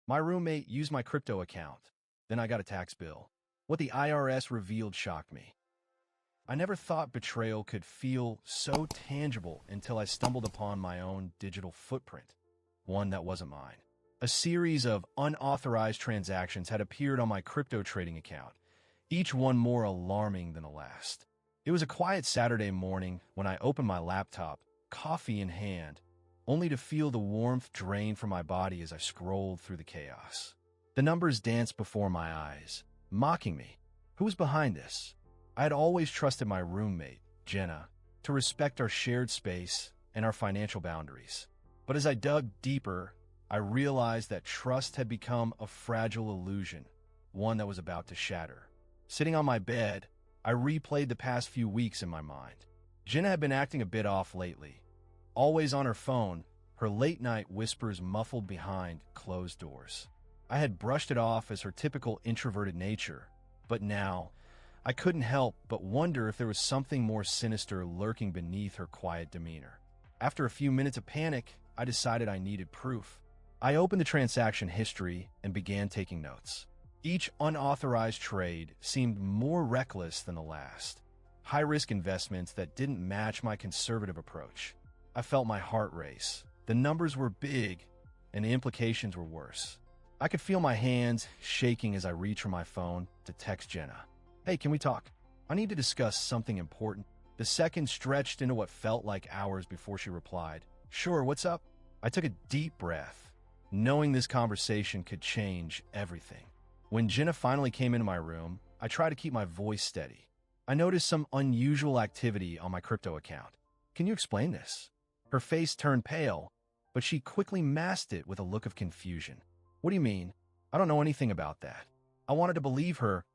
My roommate used my crypto account. Then I got a tax bill. What the IRS revealed shocked me. I never thought betrayal could feel so tangible until I stumbled upon my own digital footprint, one that wasn't mine. A series of unauthorized transactions had appeared on my crypto trading account, each one more alarming than the last. It was a quiet Saturday morning when I opened my laptop, coffee in hand, only to feel the warmth drain from my body as I scrolled through the chaos. The numbers danced before my eyes, mocking me. Who was behind this? I had always trusted my roommate, Jenna, to respect our shared space and our financial boundaries. But as I dug deeper, I realized that trust had become a fragile illusion, one that was about to shatter. Sitting on my bed, I replayed the past few weeks in my mind. Jenna had been acting a bit off lately. Always on her phone, her late-night whispers muffled behind closed doors. I had brushed it off as her typical introverted nature, but now I couldn't help but wonder if there was something more sinister lurking beneath her quiet demeanor. After a few minutes of panic, I decided I needed proof. I opened the transaction history and began taking notes. Each unauthorized trade seemed more reckless than the last. High-risk investments that didn't match my conservative approach. I felt my heart race. The numbers were big, and the implications were worse. I could feel my hands shaking as I reached for my phone to text Jenna. "Hey, can we talk? I need to discuss something important." The seconds stretched into what felt like hours before she replied. "Sure, what's up?" I took a deep breath, knowing this conversation could change everything. When Jenna finally came into my room, I tried to keep my voice steady. I noticed some unusual activity on my crypto account. "Can you explain this?" Her face turned pale, but she quickly masked it with a look of confusion. "What do you mean? I don't know anything about that." I wanted to believe her,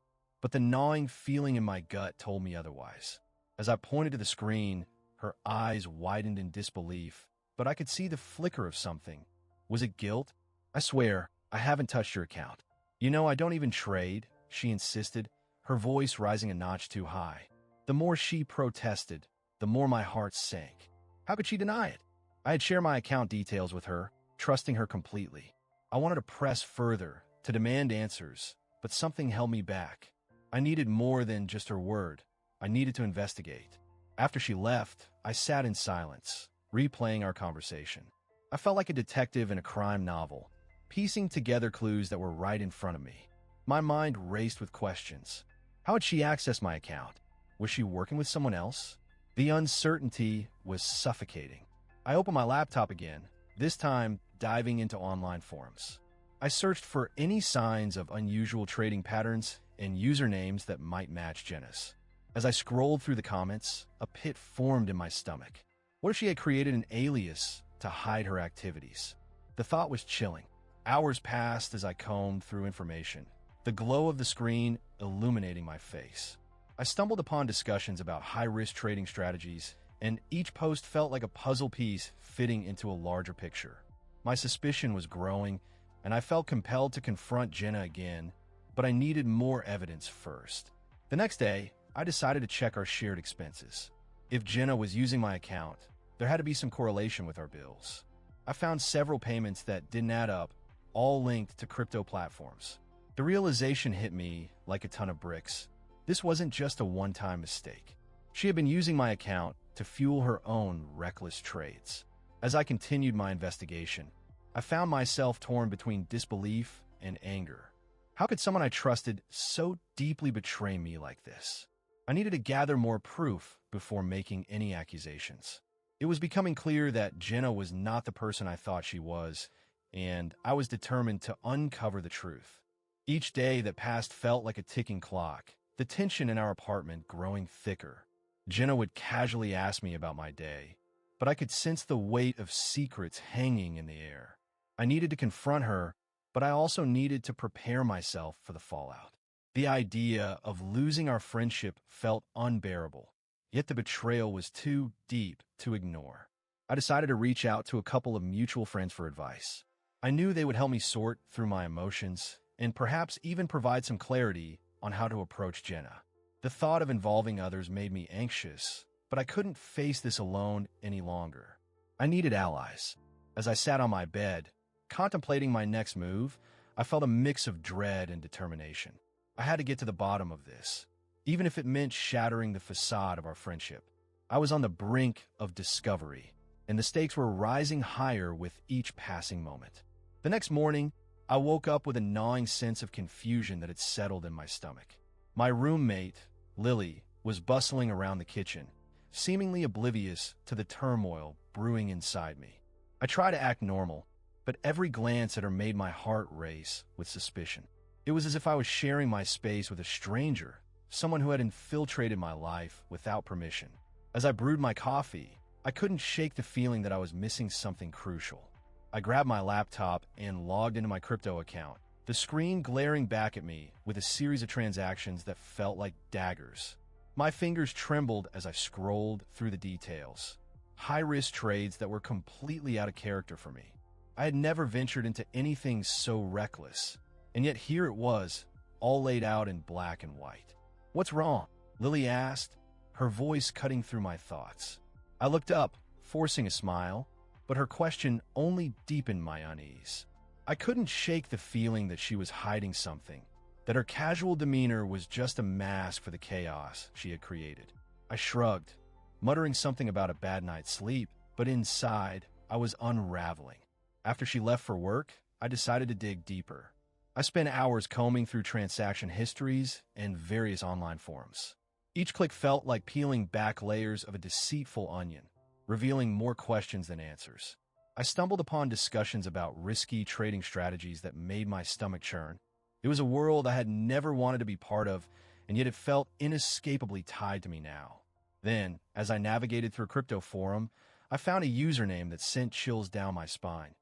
but the gnawing feeling in my gut told me otherwise. As I pointed to the screen, her eyes widened in disbelief, but I could see the flicker of something. Was it guilt? "I swear, I haven't touched your account." "You know, I don't even trade," she insisted, her voice rising a notch too high. The more she protested, the more my heart sank. How could she deny it? I had shared my account details with her, trusting her completely. I wanted to press further, to demand answers, but something held me back. I needed more than just her word. I needed to investigate. After she left, I sat in silence, replaying our conversation. I felt like a detective in a crime novel, piecing together clues that were right in front of me. My mind raced with questions. How had she accessed my account? Was she working with someone else? The uncertainty was suffocating. I opened my laptop again, this time diving into online forums. I searched for any signs of unusual trading patterns and usernames that might match Jenna's. As I scrolled through the comments, a pit formed in my stomach. What if she had created an alias to hide her activities? The thought was chilling. Hours passed as I combed through information, the glow of the screen illuminating my face. I stumbled upon discussions about high-risk trading strategies, and each post felt like a puzzle piece fitting into a larger picture. My suspicion was growing, and I felt compelled to confront Jenna again, but I needed more evidence first. The next day, I decided to check our shared expenses. If Jenna was using my account, there had to be some correlation with our bills. I found several payments that didn't add up, all linked to crypto platforms. The realization hit me like a ton of bricks. This wasn't just a one-time mistake. She had been using my account to fuel her own reckless trades. As I continued my investigation, I found myself torn between disbelief and anger. How could someone I trusted so deeply betray me like this? I needed to gather more proof before making any accusations. It was becoming clear that Jenna was not the person I thought she was, and I was determined to uncover the truth. Each day that passed felt like a ticking clock, the tension in our apartment growing thicker. Jenna would casually ask me about my day, but I could sense the weight of secrets hanging in the air. I needed to confront her, but I also needed to prepare myself for the fallout. The idea of losing our friendship felt unbearable, yet the betrayal was too deep to ignore. I decided to reach out to a couple of mutual friends for advice. I knew they would help me sort through my emotions and perhaps even provide some clarity on how to approach Jenna. The thought of involving others made me anxious, but I couldn't face this alone any longer. I needed allies. As I sat on my bed, contemplating my next move, I felt a mix of dread and determination. I had to get to the bottom of this, even if it meant shattering the facade of our friendship. I was on the brink of discovery, and the stakes were rising higher with each passing moment. The next morning, I woke up with a gnawing sense of confusion that had settled in my stomach. My roommate, Lily, was bustling around the kitchen, seemingly oblivious to the turmoil brewing inside me. I tried to act normal, but every glance at her made my heart race with suspicion. It was as if I was sharing my space with a stranger, someone who had infiltrated my life without permission. As I brewed my coffee, I couldn't shake the feeling that I was missing something crucial. I grabbed my laptop and logged into my crypto account, the screen glaring back at me with a series of transactions that felt like daggers. My fingers trembled as I scrolled through the details. High-risk trades that were completely out of character for me. I had never ventured into anything so reckless, and yet here it was, all laid out in black and white. "What's wrong?" Lily asked, her voice cutting through my thoughts. I looked up, forcing a smile, but her question only deepened my unease. I couldn't shake the feeling that she was hiding something, that her casual demeanor was just a mask for the chaos she had created. I shrugged, muttering something about a bad night's sleep, but inside, I was unraveling. After she left for work, I decided to dig deeper. I spent hours combing through transaction histories and various online forums. Each click felt like peeling back layers of a deceitful onion, revealing more questions than answers. I stumbled upon discussions about risky trading strategies that made my stomach churn. It was a world I had never wanted to be part of, and yet it felt inescapably tied to me now. Then, as I navigated through a crypto forum, I found a username that sent chills down my spine.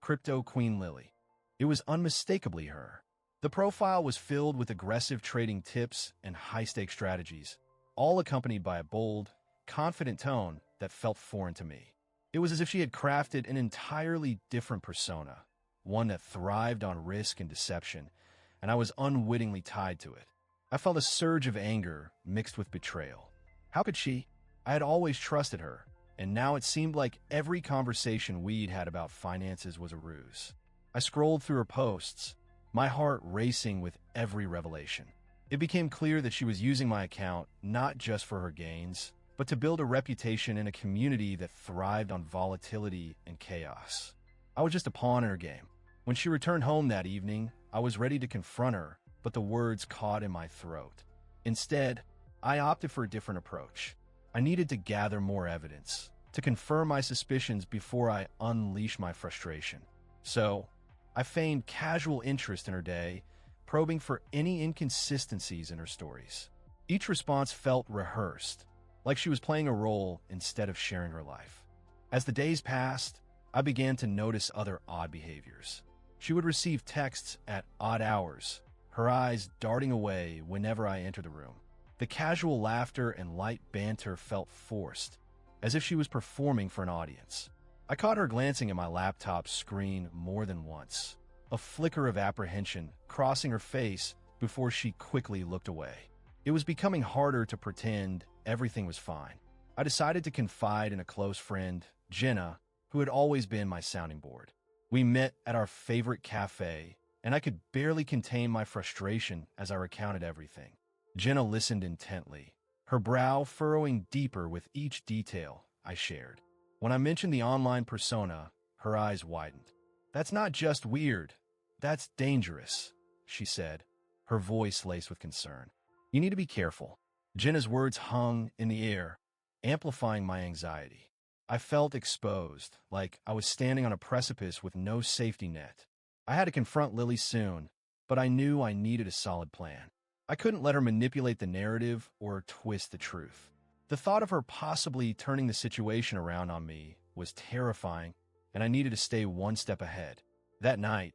Crypto Queen Lily. It was unmistakably her. The profile was filled with aggressive trading tips and high-stakes strategies, all accompanied by a bold, confident tone that felt foreign to me. It was as if she had crafted an entirely different persona, one that thrived on risk and deception, and I was unwittingly tied to it. I felt a surge of anger mixed with betrayal. How could she? I had always trusted her, and now it seemed like every conversation we'd had about finances was a ruse. I scrolled through her posts, my heart racing with every revelation. It became clear that she was using my account not just for her gains, but to build a reputation in a community that thrived on volatility and chaos. I was just a pawn in her game. When she returned home that evening, I was ready to confront her, but the words caught in my throat. Instead, I opted for a different approach. I needed to gather more evidence, to confirm my suspicions before I unleashed my frustration. So, I feigned casual interest in her day, probing for any inconsistencies in her stories. Each response felt rehearsed, like she was playing a role instead of sharing her life. As the days passed, I began to notice other odd behaviors. She would receive texts at odd hours, her eyes darting away whenever I entered the room. The casual laughter and light banter felt forced, as if she was performing for an audience. I caught her glancing at my laptop screen more than once, a flicker of apprehension crossing her face before she quickly looked away. It was becoming harder to pretend everything was fine. I decided to confide in a close friend, Jenna, who had always been my sounding board. We met at our favorite cafe, and I could barely contain my frustration as I recounted everything. Jenna listened intently, her brow furrowing deeper with each detail I shared. When I mentioned the online persona, her eyes widened. "That's not just weird, that's dangerous," she said, her voice laced with concern. "You need to be careful." Jenna's words hung in the air, amplifying my anxiety. I felt exposed, like I was standing on a precipice with no safety net. I had to confront Lily soon, but I knew I needed a solid plan. I couldn't let her manipulate the narrative or twist the truth. The thought of her possibly turning the situation around on me was terrifying, and I needed to stay one step ahead. That night,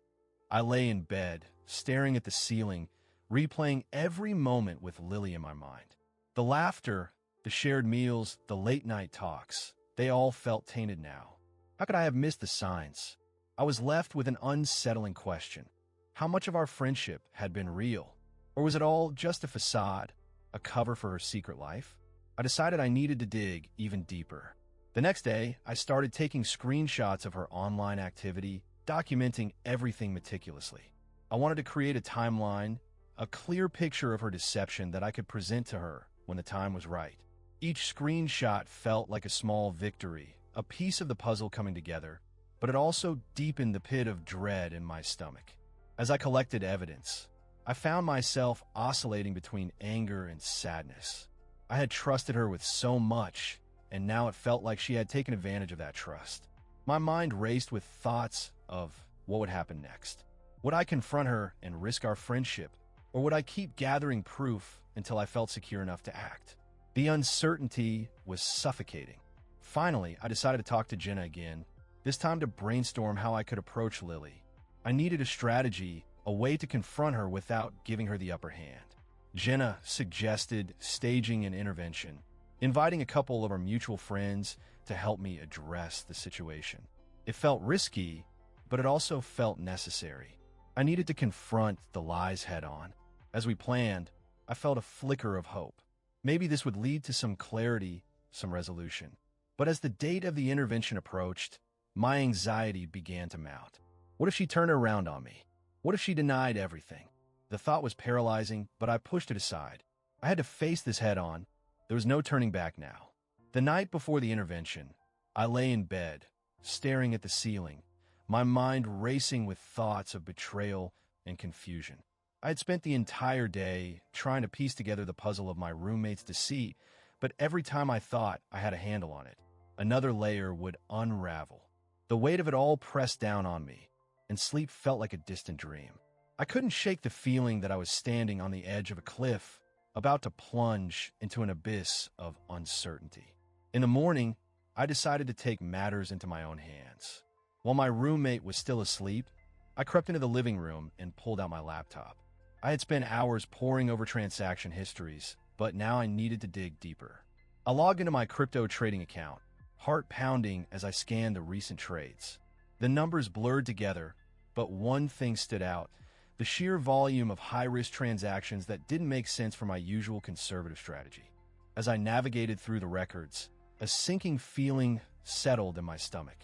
I lay in bed, staring at the ceiling, replaying every moment with Lily in my mind. The laughter, the shared meals, the late-night talks, they all felt tainted now. How could I have missed the signs? I was left with an unsettling question. How much of our friendship had been real? Or was it all just a facade, a cover for her secret life? I decided I needed to dig even deeper. The next day, I started taking screenshots of her online activity, documenting everything meticulously. I wanted to create a timeline, a clear picture of her deception that I could present to her when the time was right. Each screenshot felt like a small victory, a piece of the puzzle coming together, but it also deepened the pit of dread in my stomach. As I collected evidence, I found myself oscillating between anger and sadness. I had trusted her with so much, and now it felt like she had taken advantage of that trust. My mind raced with thoughts of what would happen next. Would I confront her and risk our friendship, or would I keep gathering proof until I felt secure enough to act? The uncertainty was suffocating. Finally, I decided to talk to Jenna again, this time to brainstorm how I could approach Lily. I needed a strategy, a way to confront her without giving her the upper hand. Jenna suggested staging an intervention, inviting a couple of our mutual friends to help me address the situation. It felt risky, but it also felt necessary. I needed to confront the lies head-on. As we planned, I felt a flicker of hope. Maybe this would lead to some clarity, some resolution. But as the date of the intervention approached, my anxiety began to mount. What if she turned around on me? What if she denied everything? The thought was paralyzing, but I pushed it aside. I had to face this head-on. There was no turning back now. The night before the intervention, I lay in bed, staring at the ceiling, my mind racing with thoughts of betrayal and confusion. I had spent the entire day trying to piece together the puzzle of my roommate's deceit, but every time I thought I had a handle on it, another layer would unravel. The weight of it all pressed down on me, and sleep felt like a distant dream. I couldn't shake the feeling that I was standing on the edge of a cliff, about to plunge into an abyss of uncertainty. In the morning, I decided to take matters into my own hands. While my roommate was still asleep, I crept into the living room and pulled out my laptop. I had spent hours poring over transaction histories, but now I needed to dig deeper. I logged into my crypto trading account, heart pounding as I scanned the recent trades. The numbers blurred together, but one thing stood out: the sheer volume of high-risk transactions that didn't make sense for my usual conservative strategy. As I navigated through the records, a sinking feeling settled in my stomach.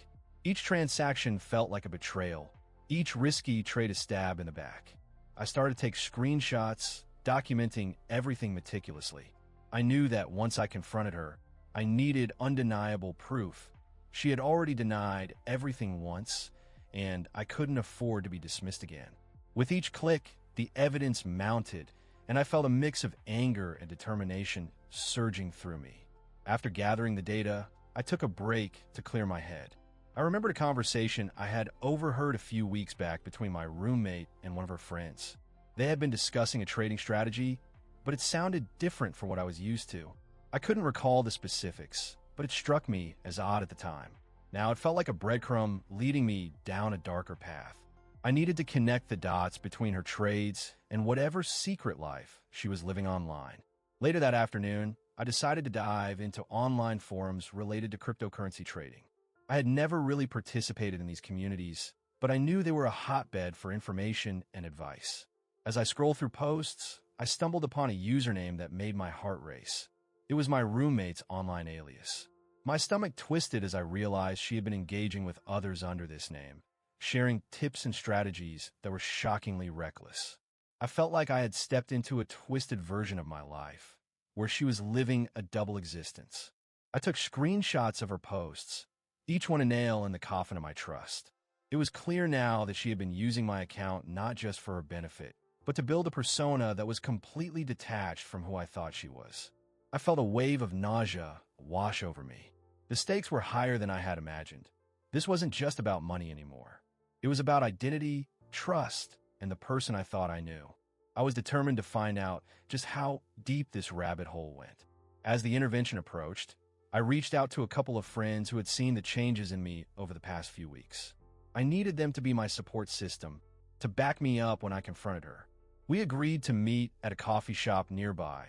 Each transaction felt like a betrayal, each risky trade a stab in the back. I started to take screenshots, documenting everything meticulously. I knew that once I confronted her, I needed undeniable proof. She had already denied everything once, and I couldn't afford to be dismissed again. With each click, the evidence mounted, and I felt a mix of anger and determination surging through me. After gathering the data, I took a break to clear my head. I remembered a conversation I had overheard a few weeks back between my roommate and one of her friends. They had been discussing a trading strategy, but it sounded different from what I was used to. I couldn't recall the specifics, but it struck me as odd at the time. Now it felt like a breadcrumb leading me down a darker path. I needed to connect the dots between her trades and whatever secret life she was living online. Later that afternoon, I decided to dive into online forums related to cryptocurrency trading. I had never really participated in these communities, but I knew they were a hotbed for information and advice. As I scrolled through posts, I stumbled upon a username that made my heart race. It was my roommate's online alias. My stomach twisted as I realized she had been engaging with others under this name, sharing tips and strategies that were shockingly reckless. I felt like I had stepped into a twisted version of my life, where she was living a double existence. I took screenshots of her posts, each one a nail in the coffin of my trust. It was clear now that she had been using my account not just for her benefit, but to build a persona that was completely detached from who I thought she was. I felt a wave of nausea wash over me. The stakes were higher than I had imagined. This wasn't just about money anymore. It was about identity, trust, and the person I thought I knew. I was determined to find out just how deep this rabbit hole went. As the intervention approached, I reached out to a couple of friends who had seen the changes in me over the past few weeks. I needed them to be my support system, to back me up when I confronted her. We agreed to meet at a coffee shop nearby,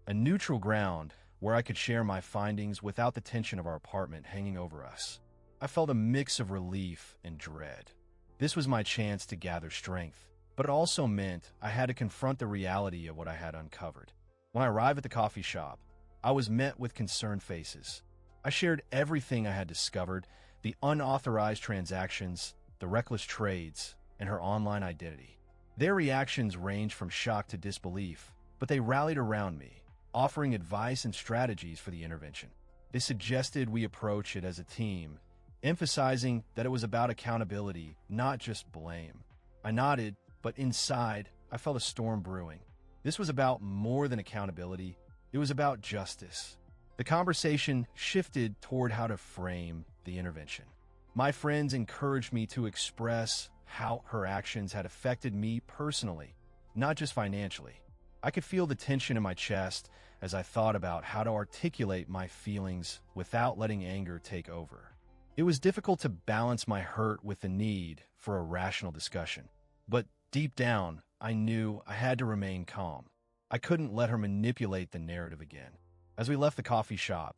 a neutral ground where I could share my findings without the tension of our apartment hanging over us. I felt a mix of relief and dread. This was my chance to gather strength, but it also meant I had to confront the reality of what I had uncovered. When I arrived at the coffee shop, I was met with concerned faces. I shared everything I had discovered: the unauthorized transactions, the reckless trades, and her online identity. Their reactions ranged from shock to disbelief, but they rallied around me, offering advice and strategies for the intervention. They suggested we approach it as a team, emphasizing that it was about accountability, not just blame. I nodded, but inside, I felt a storm brewing. This was about more than accountability. It was about justice. The conversation shifted toward how to frame the intervention. My friends encouraged me to express how her actions had affected me personally, not just financially. I could feel the tension in my chest as I thought about how to articulate my feelings without letting anger take over. It was difficult to balance my hurt with the need for a rational discussion. But deep down, I knew I had to remain calm. I couldn't let her manipulate the narrative again. As we left the coffee shop,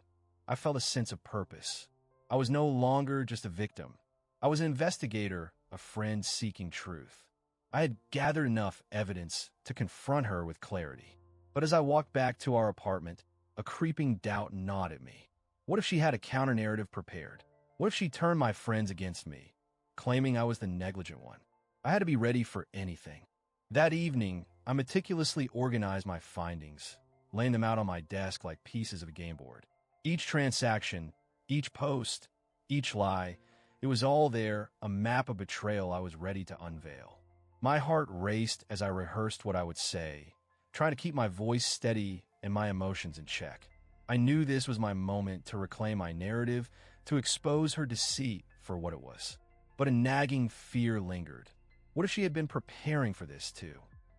I felt a sense of purpose. I was no longer just a victim. I was an investigator, a friend seeking truth. I had gathered enough evidence to confront her with clarity. But as I walked back to our apartment, a creeping doubt gnawed at me. What if she had a counter-narrative prepared? What if she turned my friends against me, claiming I was the negligent one? I had to be ready for anything. That evening, I meticulously organized my findings, laying them out on my desk like pieces of a game board. Each transaction, each post, each lie, it was all there, a map of betrayal I was ready to unveil. My heart raced as I rehearsed what I would say, trying to keep my voice steady and my emotions in check. I knew this was my moment to reclaim my narrative, to expose her deceit for what it was. But a nagging fear lingered. What if she had been preparing for this too?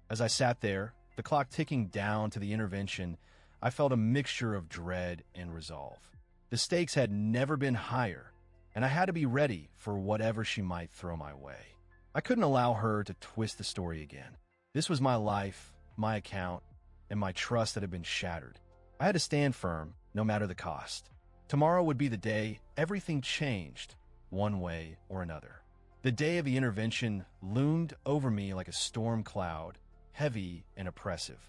As I sat there, the clock ticking down to the intervention, I felt a mixture of dread and resolve. The stakes had never been higher, and I had to be ready for whatever she might throw my way. I couldn't allow her to twist the story again. This was my life, my account, and my trust that had been shattered. I had to stand firm, no matter the cost. Tomorrow would be the day everything changed, one way or another. The day of the intervention loomed over me like a storm cloud, heavy and oppressive.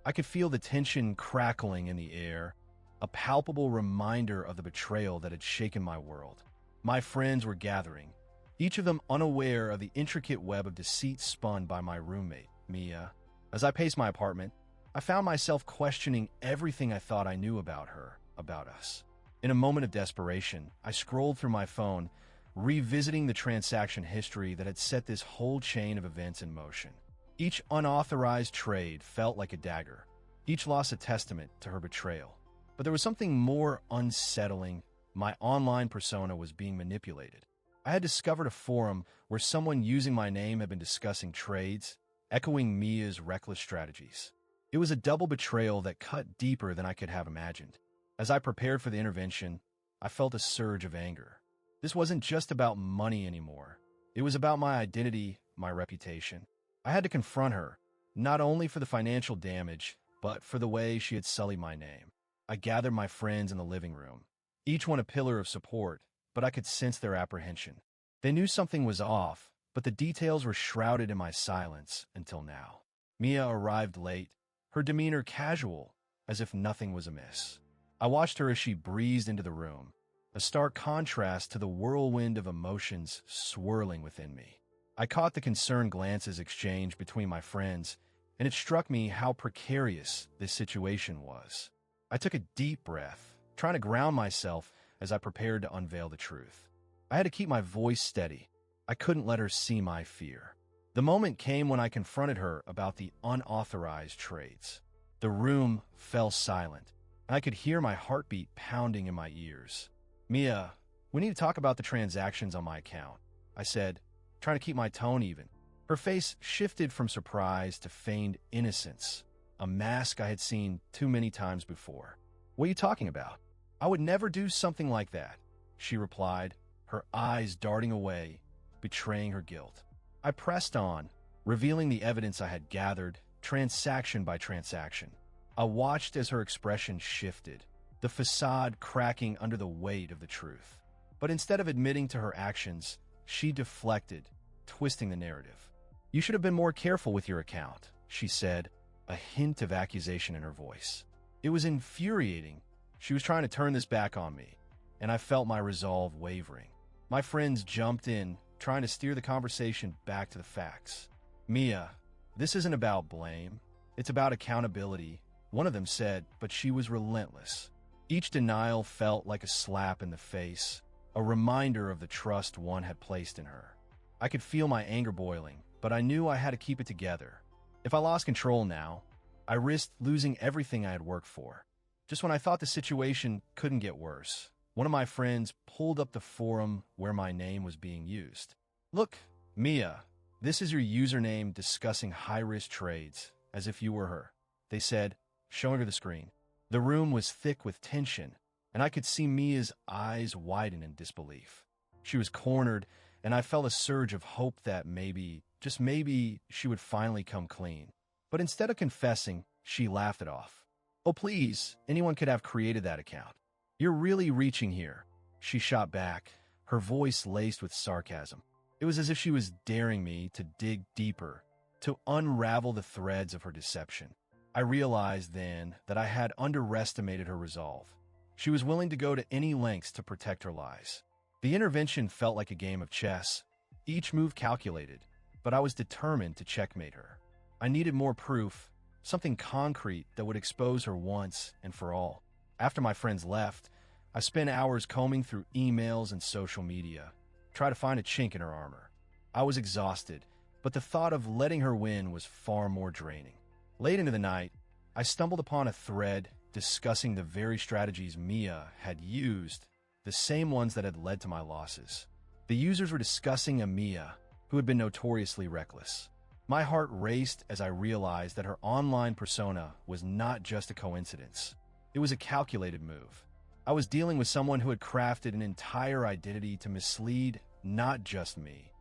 I could feel the tension crackling in the air, a palpable reminder of the betrayal that had shaken my world. My friends were gathering, each of them unaware of the intricate web of deceit spun by my roommate, Mia. As I paced my apartment, I found myself questioning everything I thought I knew about her, about us. In a moment of desperation, I scrolled through my phone, revisiting the transaction history that had set this whole chain of events in motion. Each unauthorized trade felt like a dagger, each loss a testament to her betrayal. But there was something more unsettling. My online persona was being manipulated. I had discovered a forum where someone using my name had been discussing trades, echoing Mia's reckless strategies. It was a double betrayal that cut deeper than I could have imagined. As I prepared for the intervention, I felt a surge of anger. This wasn't just about money anymore. It was about my identity, my reputation. I had to confront her, not only for the financial damage, but for the way she had sullied my name. I gathered my friends in the living room, each one a pillar of support, but I could sense their apprehension. They knew something was off, but the details were shrouded in my silence until now. Mia arrived late, her demeanor casual, as if nothing was amiss. I watched her as she breezed into the room, a stark contrast to the whirlwind of emotions swirling within me. I caught the concerned glances exchanged between my friends, and it struck me how precarious this situation was. I took a deep breath, trying to ground myself as I prepared to unveil the truth. I had to keep my voice steady. I couldn't let her see my fear. The moment came when I confronted her about the unauthorized trades. The room fell silent, and I could hear my heartbeat pounding in my ears. Mia, we need to talk about the transactions on my account, I said, trying to keep my tone even. Her face shifted from surprise to feigned innocence, a mask I had seen too many times before. What are you talking about? I would never do something like that, she replied, her eyes darting away, betraying her guilt. I pressed on, revealing the evidence I had gathered, transaction by transaction. I watched as her expression shifted, the facade cracking under the weight of the truth. But instead of admitting to her actions, she deflected, twisting the narrative. You should have been more careful with your account, she said, a hint of accusation in her voice. It was infuriating. She was trying to turn this back on me, and I felt my resolve wavering. My friends jumped in, trying to steer the conversation back to the facts. Mia, This isn't about blame. It's about accountability, one of them said, but she was relentless. Each denial felt like a slap in the face, a reminder of the trust one had placed in her. I could feel my anger boiling, but I knew I had to keep it together. If I lost control now, I risked losing everything I had worked for. Just when I thought the situation couldn't get worse, one of my friends pulled up the forum where my name was being used. "Look, Mia, this is your username discussing high-risk trades, as if you were her," they said, showing her the screen. The room was thick with tension, and I could see Mia's eyes widen in disbelief. She was cornered, and I felt a surge of hope that maybe, just maybe, she would finally come clean. But instead of confessing, she laughed it off. "Oh, please, anyone could have created that account. You're really reaching here," she shot back, her voice laced with sarcasm. It was as if she was daring me to dig deeper, to unravel the threads of her deception. I realized then that I had underestimated her resolve. She was willing to go to any lengths to protect her lies. The intervention felt like a game of chess, each move calculated, but I was determined to checkmate her. I needed more proof, something concrete that would expose her once and for all. After my friends left, I spent hours combing through emails and social media, trying to find a chink in her armor. I was exhausted, but the thought of letting her win was far more draining. Late into the night, I stumbled upon a thread discussing the very strategies Mia had used, the same ones that had led to my losses. The users were discussing a Mia who had been notoriously reckless. My heart raced as I realized that her online persona was not just a coincidence. It was a calculated move. I was dealing with someone who had crafted an entire identity to mislead not just me,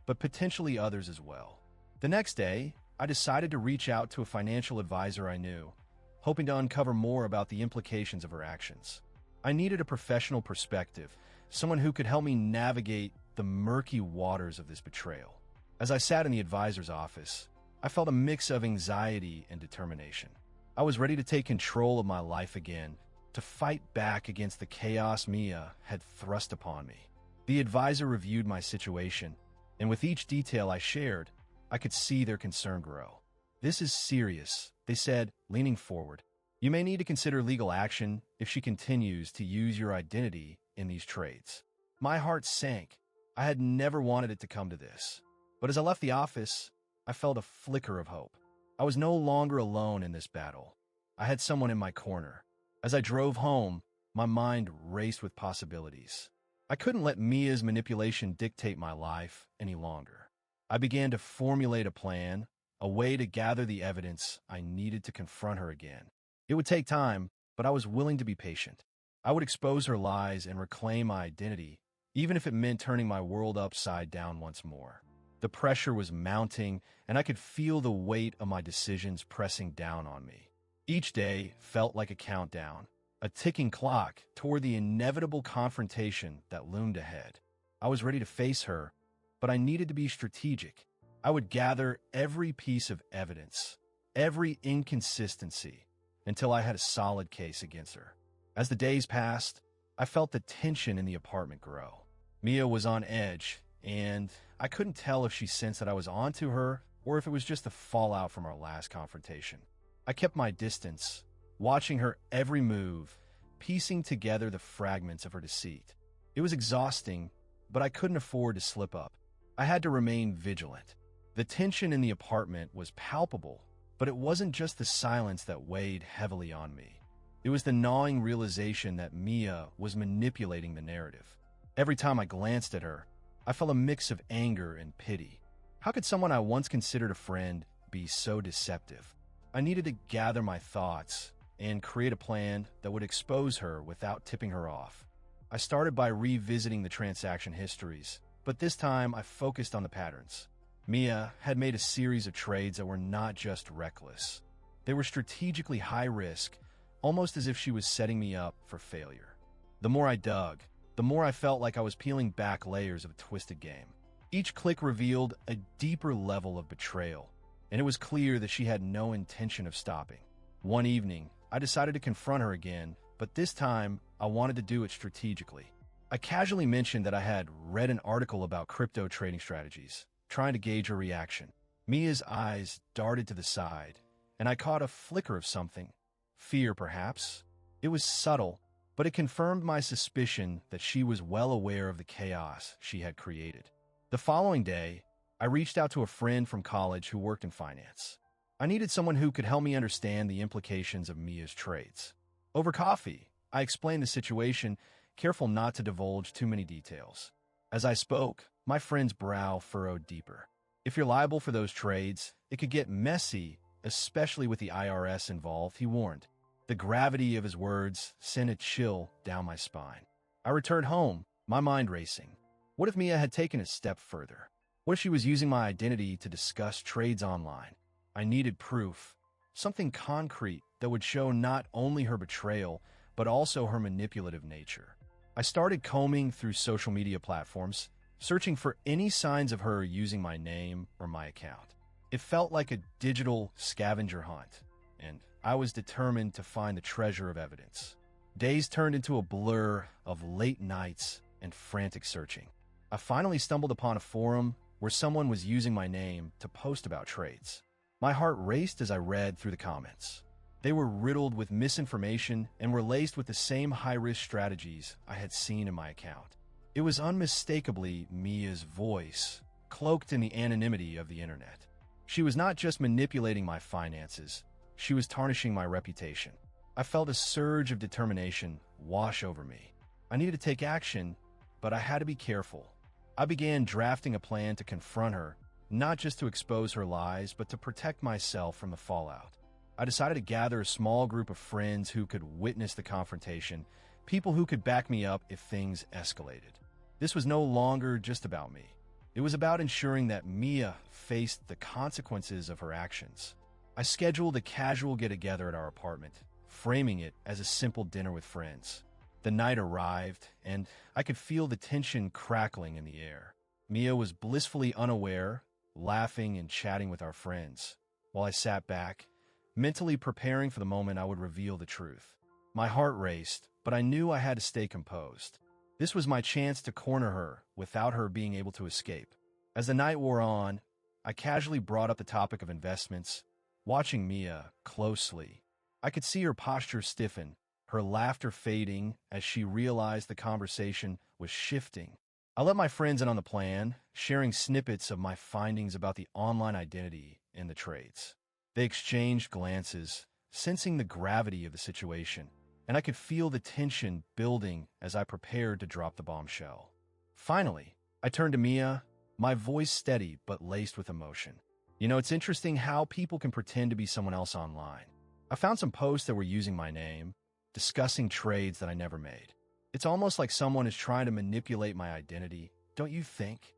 but potentially others as well. The next day, I decided to reach out to a financial advisor I knew, hoping to uncover more about the implications of her actions. I needed a professional perspective, someone who could help me navigate the murky waters of this betrayal. As I sat in the advisor's office, I felt a mix of anxiety and determination. I was ready to take control of my life again, to fight back against the chaos Mia had thrust upon me. The advisor reviewed my situation, and with each detail I shared, I could see their concern grow. "This is serious," they said, leaning forward. "You may need to consider legal action if she continues to use your identity in these trades." My heart sank. I had never wanted it to come to this. But as I left the office, I felt a flicker of hope. I was no longer alone in this battle. I had someone in my corner. As I drove home, my mind raced with possibilities. I couldn't let Mia's manipulation dictate my life any longer. I began to formulate a plan, a way to gather the evidence I needed to confront her again. It would take time, but I was willing to be patient. I would expose her lies and reclaim my identity, even if it meant turning my world upside down once more. The pressure was mounting, and I could feel the weight of my decisions pressing down on me. Each day felt like a countdown, a ticking clock toward the inevitable confrontation that loomed ahead. I was ready to face her, but I needed to be strategic. I would gather every piece of evidence, every inconsistency, until I had a solid case against her. As the days passed, I felt the tension in the apartment grow. Mia was on edge, and I couldn't tell if she sensed that I was onto her or if it was just the fallout from our last confrontation. I kept my distance, watching her every move, piecing together the fragments of her deceit. It was exhausting, but I couldn't afford to slip up. I had to remain vigilant. The tension in the apartment was palpable, but it wasn't just the silence that weighed heavily on me. It was the gnawing realization that Mia was manipulating the narrative. Every time I glanced at her, I felt a mix of anger and pity. How could someone I once considered a friend be so deceptive? I needed to gather my thoughts and create a plan that would expose her without tipping her off. I started by revisiting the transaction histories, but this time I focused on the patterns. Mia had made a series of trades that were not just reckless. They were strategically high risk, almost as if she was setting me up for failure. The more I dug, the more I felt like I was peeling back layers of a twisted game. Each click revealed a deeper level of betrayal, and it was clear that she had no intention of stopping. One evening, I decided to confront her again, but this time I wanted to do it strategically. I casually mentioned that I had read an article about crypto trading strategies, trying to gauge her reaction. Mia's eyes darted to the side, and I caught a flicker of something. Fear, perhaps. It was subtle, but it confirmed my suspicion that she was well aware of the chaos she had created. The following day, I reached out to a friend from college who worked in finance. I needed someone who could help me understand the implications of Mia's trades. Over coffee, I explained the situation, careful not to divulge too many details. As I spoke, my friend's brow furrowed deeper. If you're liable for those trades, it could get messy, especially with the IRS involved, he warned. The gravity of his words sent a chill down my spine. I returned home, my mind racing. What if Mia had taken a step further? What if she was using my identity to discuss trades online? I needed proof, something concrete that would show not only her betrayal, but also her manipulative nature. I started combing through social media platforms, searching for any signs of her using my name or my account. It felt like a digital scavenger hunt, and I was determined to find the treasure of evidence. Days turned into a blur of late nights and frantic searching. I finally stumbled upon a forum where someone was using my name to post about trades. My heart raced as I read through the comments. They were riddled with misinformation and were laced with the same high-risk strategies I had seen in my account. It was unmistakably Mia's voice, cloaked in the anonymity of the internet. She was not just manipulating my finances, she was tarnishing my reputation. I felt a surge of determination wash over me. I needed to take action, but I had to be careful. I began drafting a plan to confront her, not just to expose her lies, but to protect myself from the fallout. I decided to gather a small group of friends who could witness the confrontation, people who could back me up if things escalated. This was no longer just about me. It was about ensuring that Mia faced the consequences of her actions. I scheduled a casual get-together at our apartment, framing it as a simple dinner with friends. The night arrived, and I could feel the tension crackling in the air. Mia was blissfully unaware, laughing and chatting with our friends, while I sat back, mentally preparing for the moment I would reveal the truth. My heart raced, but I knew I had to stay composed. This was my chance to corner her without her being able to escape. As the night wore on, I casually brought up the topic of investments, watching Mia closely. I could see her posture stiffen, her laughter fading as she realized the conversation was shifting. I let my friends in on the plan, sharing snippets of my findings about the online identity and the trades. They exchanged glances, sensing the gravity of the situation, and I could feel the tension building as I prepared to drop the bombshell. Finally, I turned to Mia, my voice steady but laced with emotion. It's interesting how people can pretend to be someone else online. I found some posts that were using my name, discussing trades that I never made. It's almost like someone is trying to manipulate my identity, don't you think?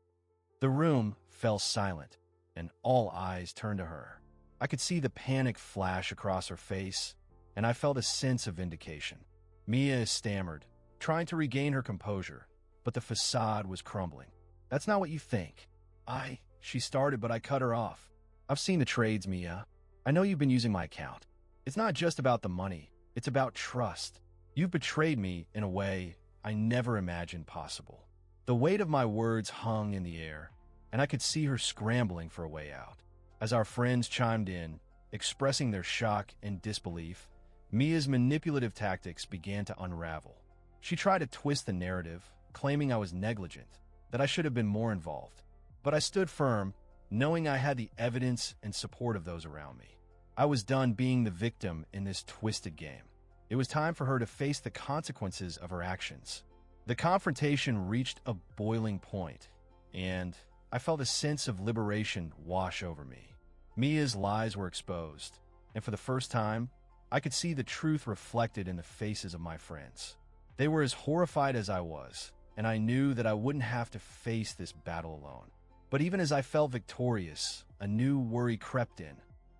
The room fell silent, and all eyes turned to her. I could see the panic flash across her face, and I felt a sense of vindication. Mia stammered, trying to regain her composure, but the facade was crumbling. That's not what you think. She started, but I cut her off. I've seen the trades, Mia. I know you've been using my account. It's not just about the money. It's about trust. You've betrayed me in a way I never imagined possible. The weight of my words hung in the air, and I could see her scrambling for a way out. As our friends chimed in, expressing their shock and disbelief, Mia's manipulative tactics began to unravel. She tried to twist the narrative, claiming I was negligent, that I should have been more involved. But I stood firm, knowing I had the evidence and support of those around me. I was done being the victim in this twisted game. It was time for her to face the consequences of her actions. The confrontation reached a boiling point, and I felt a sense of liberation wash over me. Mia's lies were exposed, and for the first time, I could see the truth reflected in the faces of my friends. They were as horrified as I was, and I knew that I wouldn't have to face this battle alone. But even as I felt victorious, a new worry crept in.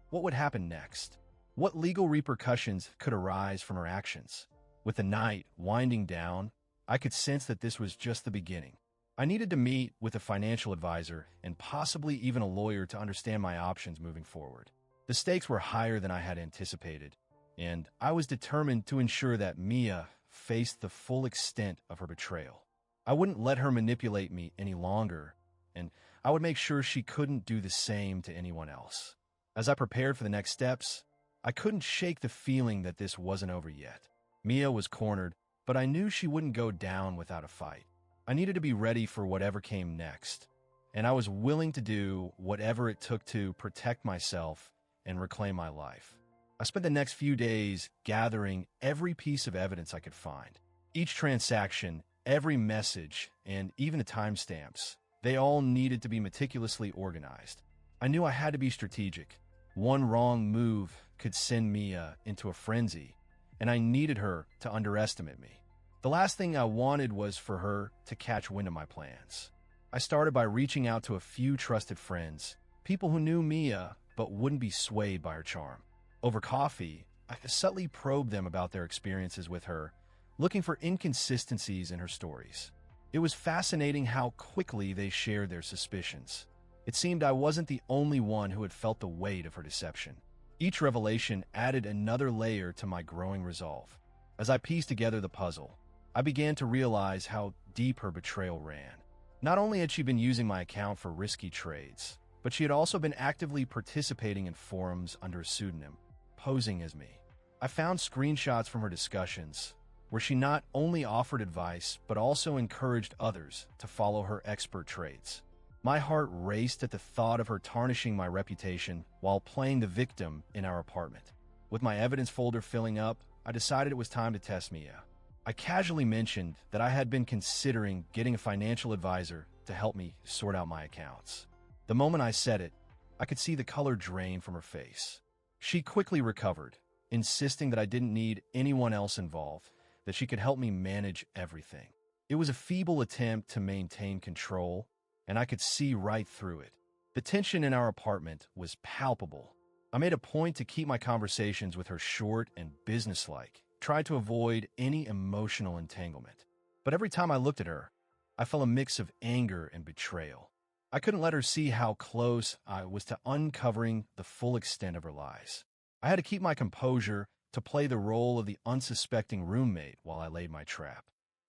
What would happen next? What legal repercussions could arise from her actions? With the night winding down, I could sense that this was just the beginning. I needed to meet with a financial advisor and possibly even a lawyer to understand my options moving forward. The stakes were higher than I had anticipated, and I was determined to ensure that Mia faced the full extent of her betrayal. I wouldn't let her manipulate me any longer, and I would make sure she couldn't do the same to anyone else. As I prepared for the next steps, I couldn't shake the feeling that this wasn't over yet. Mia was cornered, but I knew she wouldn't go down without a fight. I needed to be ready for whatever came next, and I was willing to do whatever it took to protect myself and reclaim my life. I spent the next few days gathering every piece of evidence I could find. Each transaction, every message, and even the timestamps, they all needed to be meticulously organized. I knew I had to be strategic. One wrong move could send Mia into a frenzy, and I needed her to underestimate me. The last thing I wanted was for her to catch wind of my plans. I started by reaching out to a few trusted friends, people who knew Mia but wouldn't be swayed by her charm. Over coffee, I subtly probed them about their experiences with her, looking for inconsistencies in her stories. It was fascinating how quickly they shared their suspicions. It seemed I wasn't the only one who had felt the weight of her deception. Each revelation added another layer to my growing resolve. As I pieced together the puzzle, I began to realize how deep her betrayal ran. Not only had she been using my account for risky trades, but she had also been actively participating in forums under a pseudonym, posing as me. I found screenshots from her discussions, where she not only offered advice, but also encouraged others to follow her expert trades. My heart raced at the thought of her tarnishing my reputation while playing the victim in our apartment. With my evidence folder filling up, I decided it was time to test Mia. I casually mentioned that I had been considering getting a financial advisor to help me sort out my accounts. The moment I said it, I could see the color drain from her face. She quickly recovered, insisting that I didn't need anyone else involved, that she could help me manage everything. It was a feeble attempt to maintain control, and I could see right through it. The tension in our apartment was palpable. I made a point to keep my conversations with her short and businesslike, tried to avoid any emotional entanglement. But every time I looked at her, I felt a mix of anger and betrayal. I couldn't let her see how close I was to uncovering the full extent of her lies. I had to keep my composure to play the role of the unsuspecting roommate while I laid my trap.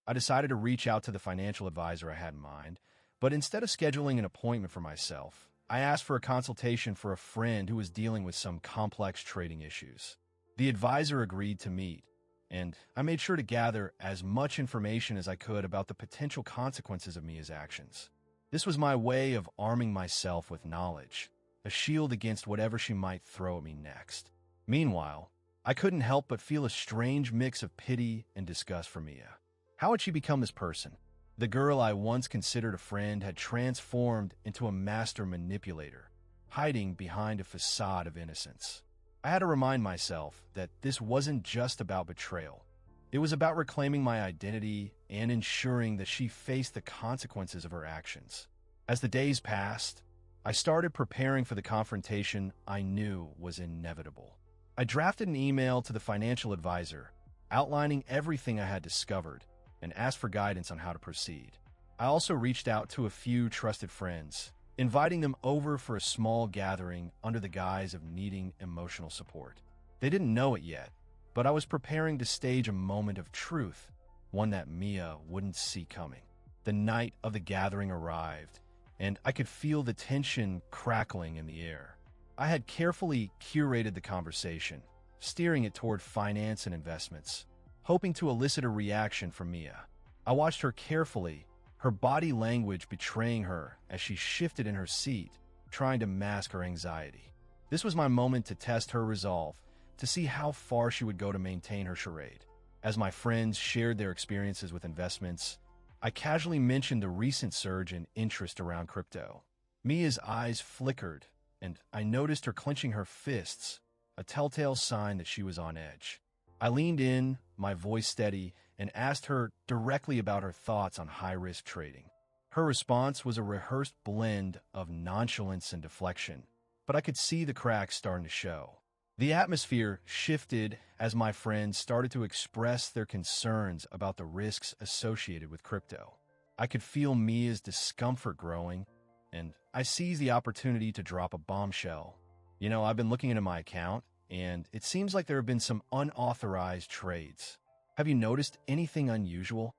I decided to reach out to the financial advisor I had in mind, but instead of scheduling an appointment for myself, I asked for a consultation for a friend who was dealing with some complex trading issues. The advisor agreed to meet, and I made sure to gather as much information as I could about the potential consequences of Mia's actions. This was my way of arming myself with knowledge, a shield against whatever she might throw at me next. Meanwhile, I couldn't help but feel a strange mix of pity and disgust for Mia. How had she become this person? The girl I once considered a friend had transformed into a master manipulator, hiding behind a facade of innocence. I had to remind myself that this wasn't just about betrayal. It was about reclaiming my identity and ensuring that she faced the consequences of her actions. As the days passed, I started preparing for the confrontation I knew was inevitable. I drafted an email to the financial advisor, outlining everything I had discovered, and asked for guidance on how to proceed. I also reached out to a few trusted friends, inviting them over for a small gathering under the guise of needing emotional support. They didn't know it yet, but I was preparing to stage a moment of truth, one that Mia wouldn't see coming. The night of the gathering arrived, and I could feel the tension crackling in the air. I had carefully curated the conversation, steering it toward finance and investments, hoping to elicit a reaction from Mia. I watched her carefully, her body language betraying her as she shifted in her seat, trying to mask her anxiety. This was my moment to test her resolve, to see how far she would go to maintain her charade. As my friends shared their experiences with investments, I casually mentioned the recent surge in interest around crypto. Mia's eyes flickered, and I noticed her clenching her fists, a telltale sign that she was on edge. I leaned in, my voice steady, and asked her directly about her thoughts on high-risk trading. Her response was a rehearsed blend of nonchalance and deflection, but I could see the cracks starting to show. The atmosphere shifted as my friends started to express their concerns about the risks associated with crypto. I could feel Mia's discomfort growing, and I seized the opportunity to drop a bombshell. I've been looking into my account, and it seems like there have been some unauthorized trades. Have you noticed anything unusual?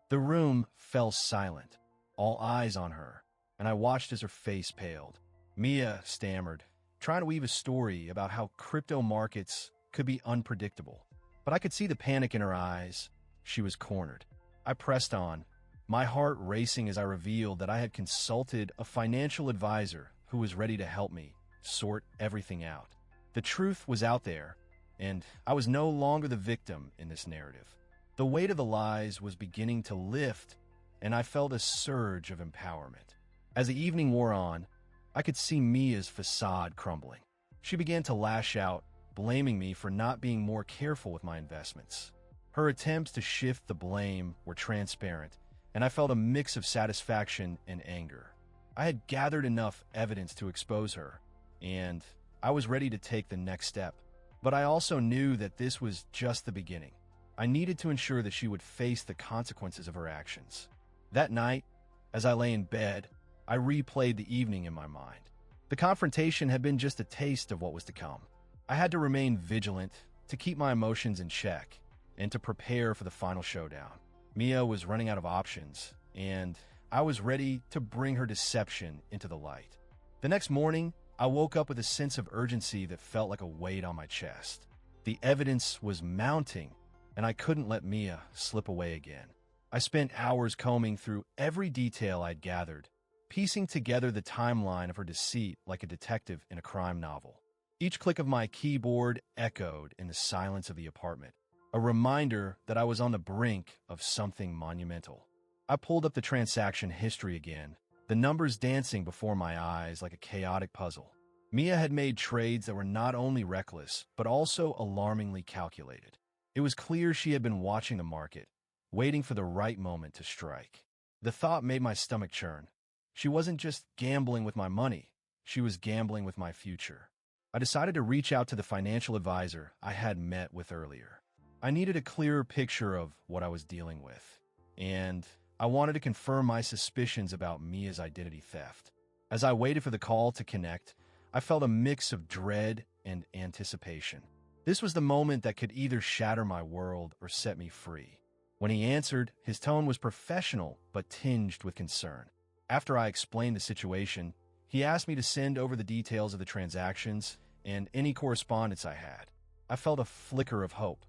The room fell silent, all eyes on her. and I watched as her face paled. Mia stammered, trying to weave a story about how crypto markets could be unpredictable. But I could see the panic in her eyes. She was cornered. I pressed on, my heart racing as I revealed that I had consulted a financial advisor who was ready to help me sort everything out. The truth was out there, and I was no longer the victim in this narrative. The weight of the lies was beginning to lift, and I felt a surge of empowerment. As the evening wore on, I could see Mia's facade crumbling. She began to lash out, blaming me for not being more careful with my investments. Her attempts to shift the blame were transparent, and I felt a mix of satisfaction and anger. I had gathered enough evidence to expose her, and I was ready to take the next step. But I also knew that this was just the beginning. I needed to ensure that she would face the consequences of her actions. That night, as I lay in bed, I replayed the evening in my mind. The confrontation had been just a taste of what was to come. I had to remain vigilant, to keep my emotions in check, and to prepare for the final showdown. Mia was running out of options, and I was ready to bring her deception into the light. The next morning, I woke up with a sense of urgency that felt like a weight on my chest. The evidence was mounting, and I couldn't let Mia slip away again. I spent hours combing through every detail I'd gathered, piecing together the timeline of her deceit like a detective in a crime novel. Each click of my keyboard echoed in the silence of the apartment, a reminder that I was on the brink of something monumental. I pulled up the transaction history again, the numbers dancing before my eyes like a chaotic puzzle. Mia had made trades that were not only reckless, but also alarmingly calculated. It was clear she had been watching the market, waiting for the right moment to strike. The thought made my stomach churn. She wasn't just gambling with my money, she was gambling with my future. I decided to reach out to the financial advisor I had met with earlier. I needed a clearer picture of what I was dealing with, and I wanted to confirm my suspicions about Mia's identity theft. As I waited for the call to connect, I felt a mix of dread and anticipation. This was the moment that could either shatter my world or set me free. When he answered, his tone was professional but tinged with concern. After I explained the situation, he asked me to send over the details of the transactions and any correspondence I had. I felt a flicker of hope.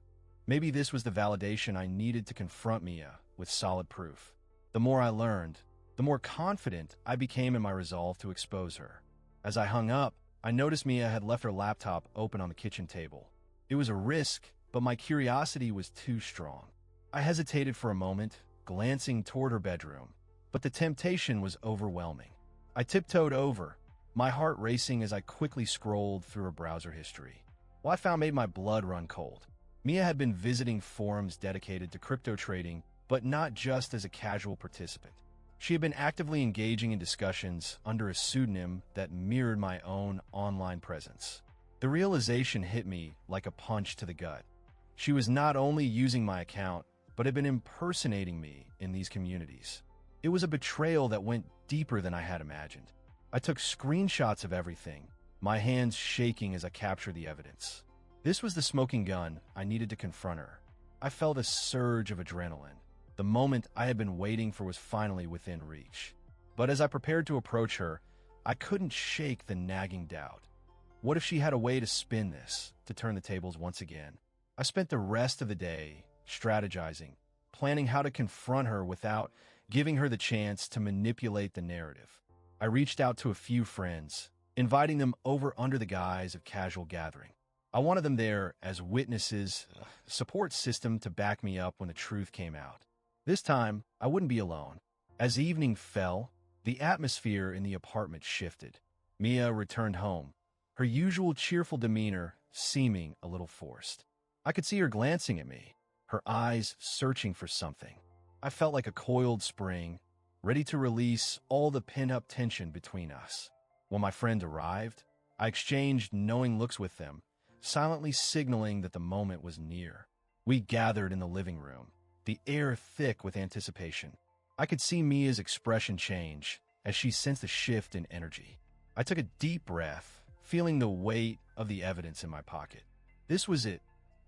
Maybe this was the validation I needed to confront Mia with solid proof. The more I learned, the more confident I became in my resolve to expose her. As I hung up, I noticed Mia had left her laptop open on the kitchen table. It was a risk, but my curiosity was too strong. I hesitated for a moment, glancing toward her bedroom, but the temptation was overwhelming. I tiptoed over, my heart racing as I quickly scrolled through her browser history. What I found made my blood run cold. Mia had been visiting forums dedicated to crypto trading, but not just as a casual participant. She had been actively engaging in discussions under a pseudonym that mirrored my own online presence. The realization hit me like a punch to the gut. She was not only using my account, but had been impersonating me in these communities. It was a betrayal that went deeper than I had imagined. I took screenshots of everything, my hands shaking as I captured the evidence. This was the smoking gun I needed to confront her. I felt a surge of adrenaline. The moment I had been waiting for was finally within reach. But as I prepared to approach her, I couldn't shake the nagging doubt. What if she had a way to spin this, to turn the tables once again? I spent the rest of the day strategizing, planning how to confront her without giving her the chance to manipulate the narrative. I reached out to a few friends, inviting them over under the guise of casual gathering. I wanted them there as witnesses, a support system to back me up when the truth came out. This time, I wouldn't be alone. As evening fell, the atmosphere in the apartment shifted. Mia returned home, her usual cheerful demeanor seeming a little forced. I could see her glancing at me, her eyes searching for something. I felt like a coiled spring, ready to release all the pent-up tension between us. When my friend arrived, I exchanged knowing looks with them, silently signaling that the moment was near. We gathered in the living room, the air thick with anticipation. I could see Mia's expression change as she sensed a shift in energy. I took a deep breath, feeling the weight of the evidence in my pocket. This was it.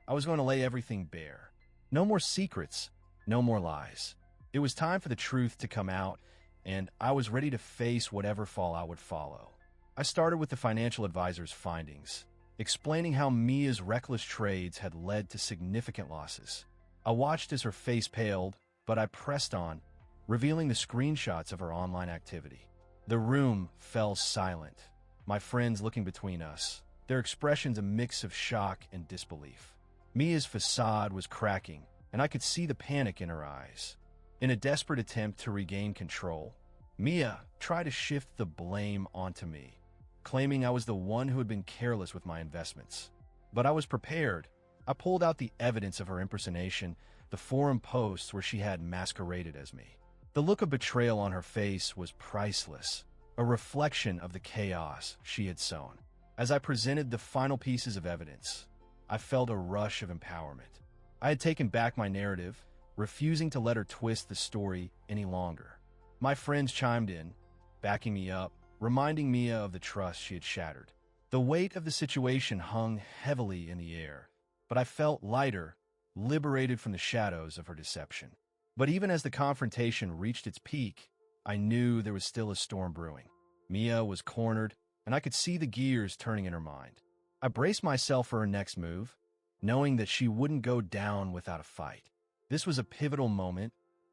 I was going to lay everything bare. No more secrets, no more lies. It was time for the truth to come out, and I was ready to face whatever fallout would follow. I started with the financial advisor's findings, explaining how Mia's reckless trades had led to significant losses. I watched as her face paled, but I pressed on, revealing the screenshots of her online activity. The room fell silent, my friends looking between us, their expressions a mix of shock and disbelief. Mia's facade was cracking, and I could see the panic in her eyes. In a desperate attempt to regain control, Mia tried to shift the blame onto me, claiming I was the one who had been careless with my investments. But I was prepared. I pulled out the evidence of her impersonation, the forum posts where she had masqueraded as me. The look of betrayal on her face was priceless, a reflection of the chaos she had sown. As I presented the final pieces of evidence, I felt a rush of empowerment. I had taken back my narrative, refusing to let her twist the story any longer. My friends chimed in, backing me up, reminding Mia of the trust she had shattered. The weight of the situation hung heavily in the air, but I felt lighter, liberated from the shadows of her deception. But even as the confrontation reached its peak, I knew there was still a storm brewing. Mia was cornered, and I could see the gears turning in her mind. I braced myself for her next move, knowing that she wouldn't go down without a fight. This was a pivotal moment,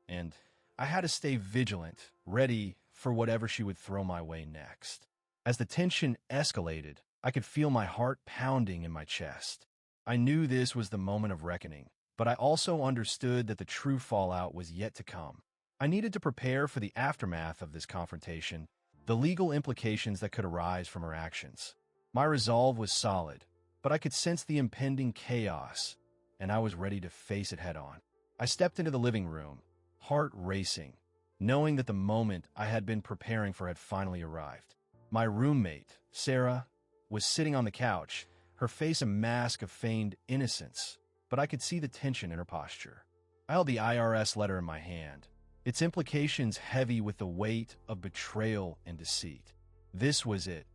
and I had to stay vigilant, ready for whatever she would throw my way next. As the tension escalated, I could feel my heart pounding in my chest. I knew this was the moment of reckoning, but I also understood that the true fallout was yet to come. I needed to prepare for the aftermath of this confrontation, the legal implications that could arise from her actions. My resolve was solid, but I could sense the impending chaos, and I was ready to face it head-on. I stepped into the living room, heart racing, knowing that the moment I had been preparing for had finally arrived. My roommate, Sarah, was sitting on the couch, her face a mask of feigned innocence, but I could see the tension in her posture. I held the IRS letter in my hand, its implications heavy with the weight of betrayal and deceit. This was it.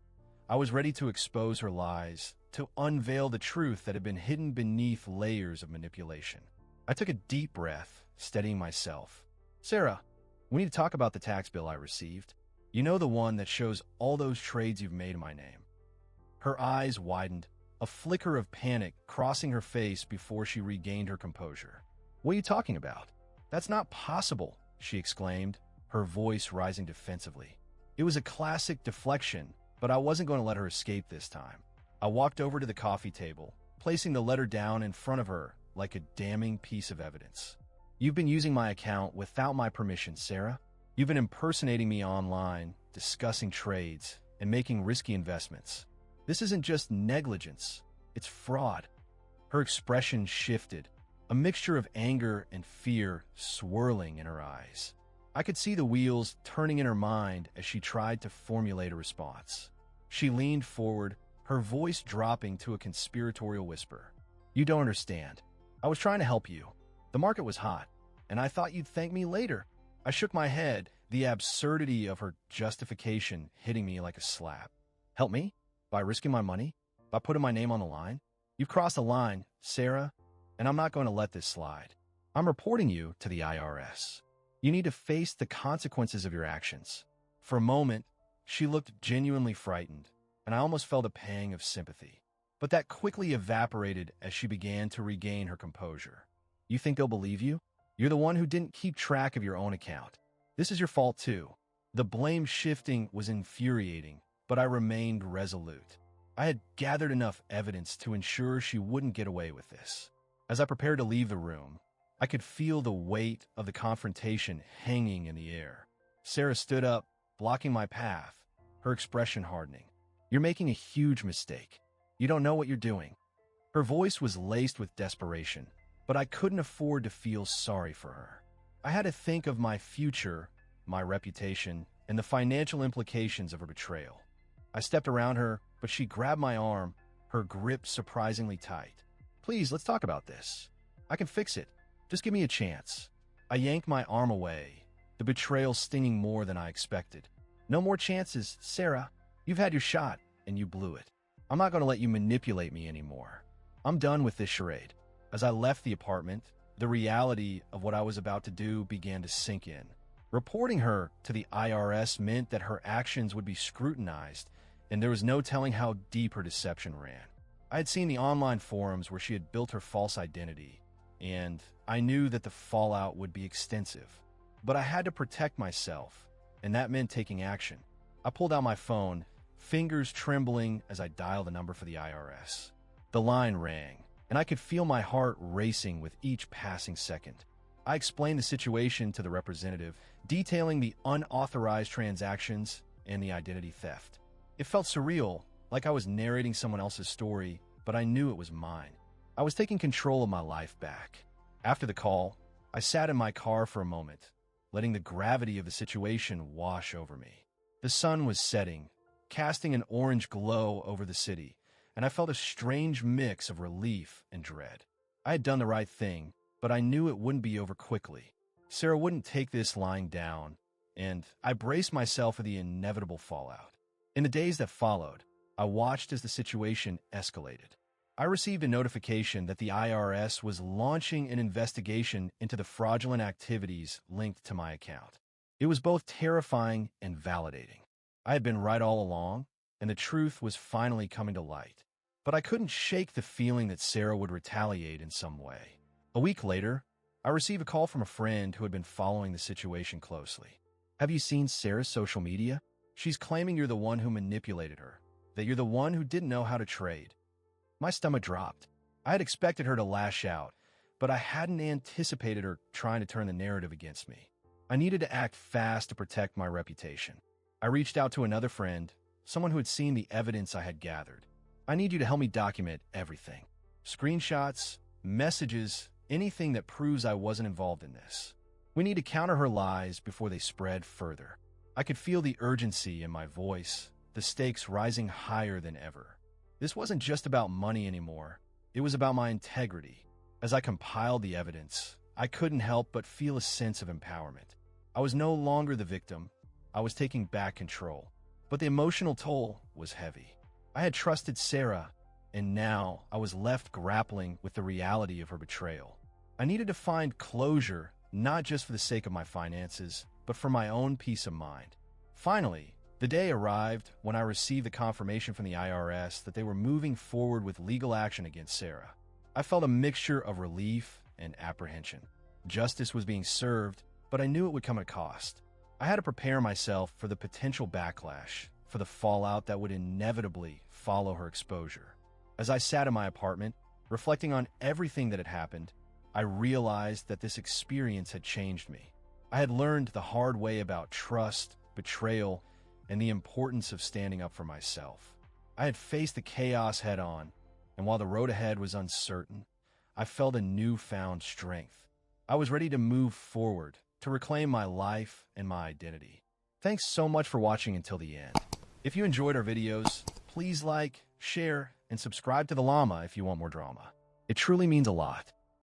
I was ready to expose her lies, to unveil the truth that had been hidden beneath layers of manipulation. I took a deep breath, steadying myself. Sarah, we need to talk about the tax bill I received. You know, the one that shows all those trades you've made in my name. Her eyes widened, a flicker of panic crossing her face before she regained her composure. What are you talking about? That's not possible, she exclaimed, her voice rising defensively. It was a classic deflection, but I wasn't going to let her escape this time. I walked over to the coffee table, placing the letter down in front of her like a damning piece of evidence. You've been using my account without my permission, Sarah. You've been impersonating me online, discussing trades, and making risky investments. This isn't just negligence, it's fraud. Her expression shifted, a mixture of anger and fear swirling in her eyes. I could see the wheels turning in her mind as she tried to formulate a response. She leaned forward, her voice dropping to a conspiratorial whisper. You don't understand. I was trying to help you. The market was hot, and I thought you'd thank me later. I shook my head, the absurdity of her justification hitting me like a slap. Help me? By risking my money? By putting my name on the line? You've crossed the line, Sarah, and I'm not going to let this slide. I'm reporting you to the IRS. You need to face the consequences of your actions. For a moment, she looked genuinely frightened, and I almost felt a pang of sympathy. But that quickly evaporated as she began to regain her composure. You think they'll believe you? You're the one who didn't keep track of your own account. This is your fault too. The blame shifting was infuriating, but I remained resolute. I had gathered enough evidence to ensure she wouldn't get away with this. As I prepared to leave the room, I could feel the weight of the confrontation hanging in the air. Sarah stood up, blocking my path, her expression hardening. You're making a huge mistake. You don't know what you're doing. Her voice was laced with desperation, but I couldn't afford to feel sorry for her. I had to think of my future, my reputation, and the financial implications of her betrayal. I stepped around her, but she grabbed my arm, her grip surprisingly tight. Please, let's talk about this. I can fix it. Just give me a chance. I yanked my arm away, the betrayal stinging more than I expected. No more chances, Sarah. You've had your shot, and you blew it. I'm not going to let you manipulate me anymore. I'm done with this charade. As I left the apartment, the reality of what I was about to do began to sink in. Reporting her to the IRS meant that her actions would be scrutinized, and there was no telling how deep her deception ran. I had seen the online forums where she had built her false identity, and I knew that the fallout would be extensive. But I had to protect myself, and that meant taking action. I pulled out my phone, fingers trembling as I dialed the number for the IRS. The line rang, and I could feel my heart racing with each passing second. I explained the situation to the representative, detailing the unauthorized transactions and the identity theft. It felt surreal, like I was narrating someone else's story, but I knew it was mine. I was taking control of my life back. After the call, I sat in my car for a moment, letting the gravity of the situation wash over me. The sun was setting, casting an orange glow over the city, and I felt a strange mix of relief and dread. I had done the right thing, but I knew it wouldn't be over quickly. Sarah wouldn't take this lying down, and I braced myself for the inevitable fallout. In the days that followed, I watched as the situation escalated. I received a notification that the IRS was launching an investigation into the fraudulent activities linked to my account. It was both terrifying and validating. I had been right all along, and the truth was finally coming to light. But I couldn't shake the feeling that Sarah would retaliate in some way. A week later, I received a call from a friend who had been following the situation closely. "Have you seen Sarah's social media? She's claiming you're the one who manipulated her, that you're the one who didn't know how to trade." My stomach dropped. I had expected her to lash out, but I hadn't anticipated her trying to turn the narrative against me. I needed to act fast to protect my reputation. I reached out to another friend, someone who had seen the evidence I had gathered. "I need you to help me document everything. Screenshots, messages, anything that proves I wasn't involved in this. We need to counter her lies before they spread further." I could feel the urgency in my voice, the stakes rising higher than ever. This wasn't just about money anymore. It was about my integrity. As I compiled the evidence, I couldn't help but feel a sense of empowerment. I was no longer the victim. I was taking back control. But the emotional toll was heavy. I had trusted Sarah, and now I was left grappling with the reality of her betrayal. I needed to find closure, not just for the sake of my finances, but for my own peace of mind. Finally, the day arrived when I received the confirmation from the IRS that they were moving forward with legal action against Sarah. I felt a mixture of relief and apprehension. Justice was being served, but I knew it would come at a cost. I had to prepare myself for the potential backlash, for the fallout that would inevitably follow her exposure. As I sat in my apartment, reflecting on everything that had happened, I realized that this experience had changed me. I had learned the hard way about trust, betrayal, and the importance of standing up for myself. I had faced the chaos head-on, and while the road ahead was uncertain, I felt a newfound strength. I was ready to move forward, to reclaim my life and my identity. Thanks so much for watching until the end. If you enjoyed our videos, please like, share, and subscribe to the Llama if you want more drama. It truly means a lot.